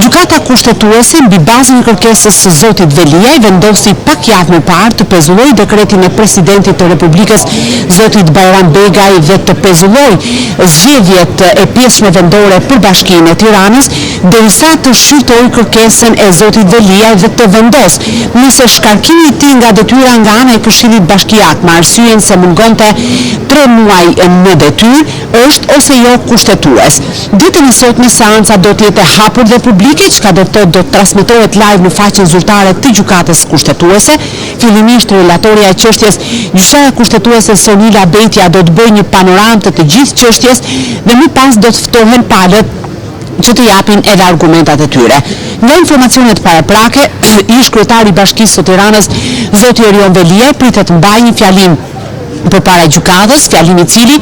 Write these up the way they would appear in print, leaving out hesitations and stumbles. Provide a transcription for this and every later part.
Gjykata kushtetuese mbi bazën e kërkesës së zotit Veliaj vendosi pak javë më parë të pezulloj dekretin e presidentit të Republikës zotit Bajram Begaj dhe të pezulloj zgjedhjet e pjesëme vendore për Bashkinë e Tiranës, derisa të shqyrtoi kërkesën e zotit Veliaj dhe të vendos nëse shkarkimi i tij nga detyra nga ana e Këshillit Bashkiak me arsyeën se mungonte 3 muaj në detyrë është ose jo kushtetues. Ditën e sotme seanca do të jetë e hapur dhe publike, çka do të thotë do të transmetohet live në faqen zyrtare të gjykatës kushtetuese. Fillimisht relatorja e çështjes, gjyqtarja kushtetuese Sonila Betja do të bëjë një panoramë të gjithë çështjes dhe më pas do të ftohen palët që të japin edhe argumentat e tyre. Nga informacionet paraprake, ish kryetari i Bashkisë së Tiranës, zoti Erion Veliaj, pritet mbajë një fjalim përpara gjykatës, fjalim i cili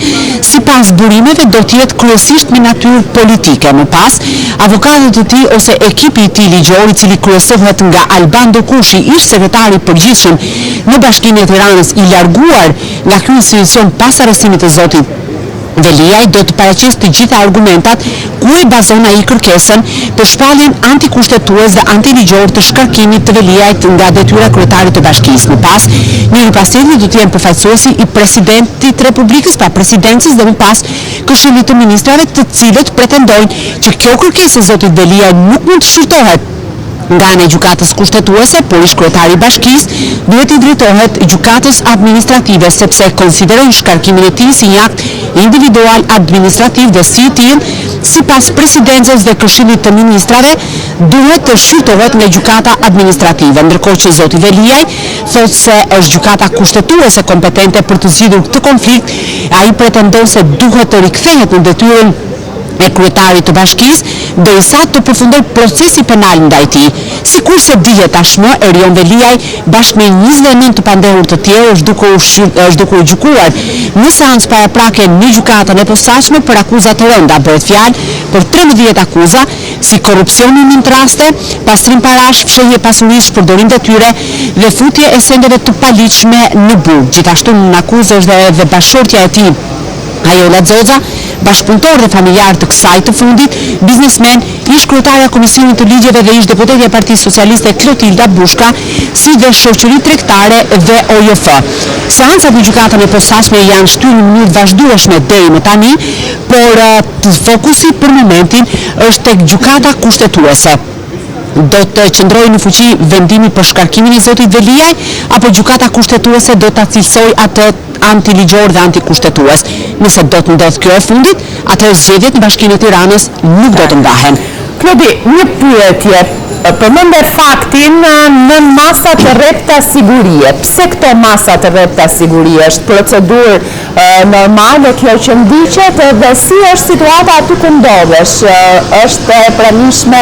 sipas burimeve do të jetë kryesisht me natyrë politike. Më pas, avokatët e tij ose ekipi i tij ligjor, i cili kryesohet nga Alban Dokushi, ish sekretari i përgjithshëm në Bashkinë e Tiranës, i larguar nga ky institucion pas arrestimit të zotit Veliaj, do të paraqesë të gjitha argumentat ku e bazon ai kërkesën për shpalljen antikushtetues dhe antiligjor të shkarkimit të Veliajt nga detyra kryetarit të bashkisë. Më pas, njëri pas tjetrit do të jenë përfaqësuesi i presidentit të Republikës, pra presidencës dhe më pas Këshillit të Ministrave, të cilët pretendojnë që kjo kërkesë e zotit Veliaj nuk mund të shqyrtohet nga ana e gjykatës kushtetuese, por ish kryetari i bashkisë duhet i drejtohet gjykatës administrative sepse konsiderojnë shkarkimin e tij si një akt individual administrativ dhe si i tillë, sipas presidencës dhe Këshillit të Ministrave, duhet të shqyrtohet nga gjykata administrative, ndërkohë që zoti Veliaj thotë se është gjykata kushtetuese kompetente për të zgjidhur këtë konflikt. Ai pretendon se duhet të rikthehet në detyrën e kryetarit të bashkisë derisa të përfundoj procesi penal ndaj tij. Sikurse dihet tashmë, Erion Veliaj bashkë me 29 të pandehur të tjerë është duke u gjykuar në seancë paraprake në gjykatën e posaçme për akuza të rënda. Bëhet fjalë për 13 akuza, si korrupsioni në raste, pastrim parash, fshehje pasurish, përdorim detyre dhe futje e sendeve të paligjshme në burg. Gjithashtu në akuzë është edhe bashkëshortja e tij, Ajola Xoxa, bashkëpunëtor dhe familjar të kësaj të fundit, biznesmen, ish kryetarja e Komisionit të Ligjeve dhe ish deputetja e Partisë Socialiste Klotilda Bushka, si dhe shoqëri tregtare dhe OJF. Seancat në gjykatën e posaçme janë shtyr në mënyrë vazhdueshme deri më tani, por fokusi për momentin është tek gjykata kushtetuese. Do të qëndrojë në fuqi vendimi për shkarkimin e zotit Veliaj, apo gjykata kushtetuese do ta cilësoj atë antiligjor dhe antikushtetues. Nëse do të ndodhë kjo e fundit, atëherë zgjedhjet në Bashkinë e Tiranës nuk do të ngahen. Klodi, një pyetje. Përmende faktin në masat e rrepta sigurie. Pse këto masat e rrepta sigurie? Është procedurë normale kjo që ndiqet dhe si është situata aty ku ndodhesh? Është e pranishme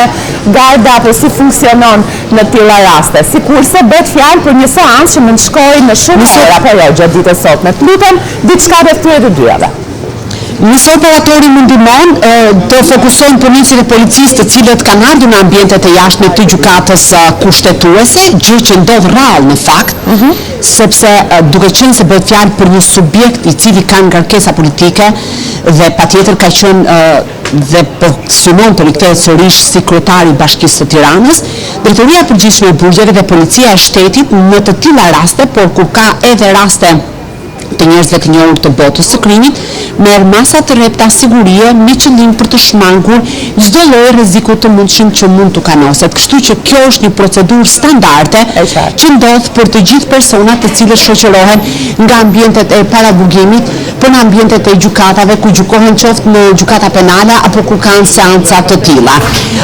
garda apo si funksionon në tilla raste? Sikurse bëhet fjalë për një seancë që mund të shkojë në shumë ora apo jo gjatë ditës sot. Me lutem diçka rreth këtyre të dyave. Nëse operatori më ndihmon të fokusojnë punëtorët e policisë të cilët kanë ardhur në ambientet e jashtme të gjykatës kushtetuese, gjë që ndodh rrallë në fakt, sepse duke qenë se bëhet fjalë për një subjekt i cili ka ngarkesa politike dhe patjetër ka qenë dhe po synon të rikthehet sërish si kryetari i Bashkisë së Tiranës, Drejtoria e Përgjithshme e Burgjeve dhe Policia e Shtetit në të tilla raste, por kur ka edhe raste të njerëzve të njohur të botës së krimit, merr masa të rrepta sigurie me qëllim për të shmangur çdo lloj rreziku të mundshëm që mund të kanoset. Kështu që kjo është një procedurë standarde që ndodh për të gjithë personat të cilët shoqërohen nga ambientet e paraburgimit për në ambientet e gjykatave ku gjykohen qoftë në gjykata penale apo ku kanë seanca të tilla.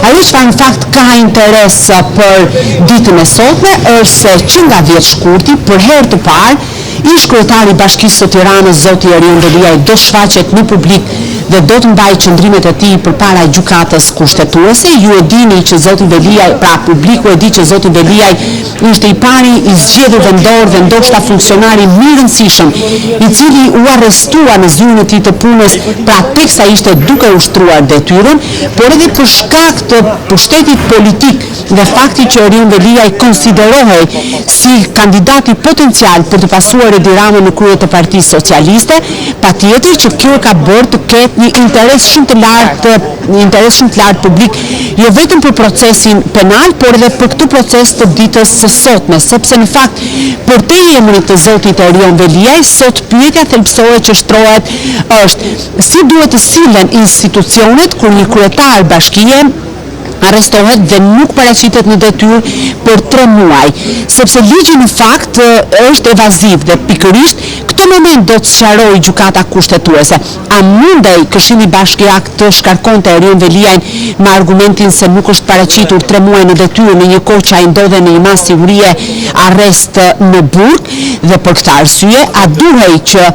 Ajo çfarë në fakt ka interes për ditën e sotme është se që nga 10 shkurti për herë të parë ish kryetari i Bashkisë së Tiranës zoti Erion Veliaj do shfaqet në publik dhe do të mbajë qëndrimet e tij përpara gjykatës kushtetuese. Ju e dini që zoti Veliaj, pra publiku e di që zoti Veliaj ishte i pari i zgjedhur vendor dhe ndoshta funksionari më i rëndësishëm i cili u arrestua në zyrën e tij të punës, pra teksa ishte duke ushtruar detyrën, por edhe për shkak të pushtetit politik dhe fakti që Erion Veliaj konsiderohej si kandidati potencial për të pasuar Edi Ramën në krye të Partisë Socialiste, patjetër që kjo ka bërë të ketë një interes shumë të lartë publik, jo vetëm për procesin penal, por edhe për këtë proces të ditës së sotme, sepse në fakt për te emrit të zotit Erion Veliaj, sot pyetja thelbësore që shtrohet është si duhet të sillen institucionet kur një kryetar bashkie arrestohet dhe nuk paraqitet në detyrë për 3 muaj, sepse ligji në fakt është evaziv dhe pikërisht këtë moment do të sqarojë gjykata kushtetuese. A mundej Këshilli Bashkiak të shkarkonte Erion Veliajn me argumentin se nuk është paraqitur 3 muaj në detyrë në një kohë që ai ndodhe në një masë sigurie arrest në burg, dhe për këtë arsye a duhej që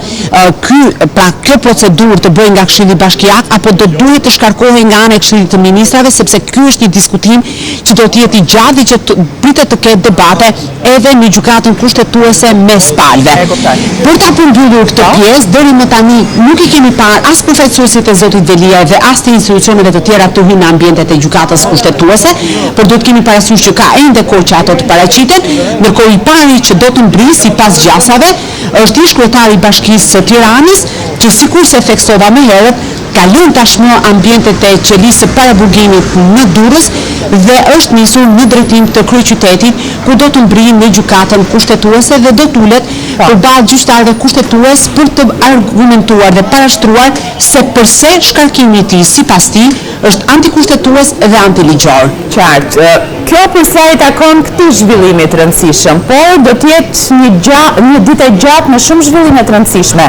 kjo procedurë të bëjë nga Këshilli Bashkiak apo do duhet të shkarkohej nga ana e Këshillit të Ministrave, sepse ky është një diskutim që do të jetë i gjatë dhe që pritet të ketë debate edhe në gjykatën kushtetuese mes palëve. Për ta përmbyllur këtë pjesë, deri më tani nuk I kemi parë as përfaqësuesit e zotit Veliaj dhe as të institucioneve të tjera të hyjnë në ambientet e gjykatës kushtetuese, por do të kemi parasysh që ka ende kohë që ato të paraqiten, ndërkohë I pari që do të mbrisë sipas gjasave është ish kryetari I Bashkisë së Tiranës, që sikurse theksova më herët, kalon tashmë ambientet e qelisë së paraburgimit në Durrës dhe është nisur në drejtim të kryeqytetit, ku do të mbrijë në gjykatën kushtetuese dhe do të ulet përballë gjyqtarëve kushtetues për të argumentuar dhe parashtruar se përse shkarkimi I tij sipas tij është antikushtetues dhe antiligjor. Qartë. Kjo për sa I takon këtij zhvillimi të rëndësishëm, por do të jetë një ditë e gjatë me shumë zhvillime të rëndësishme.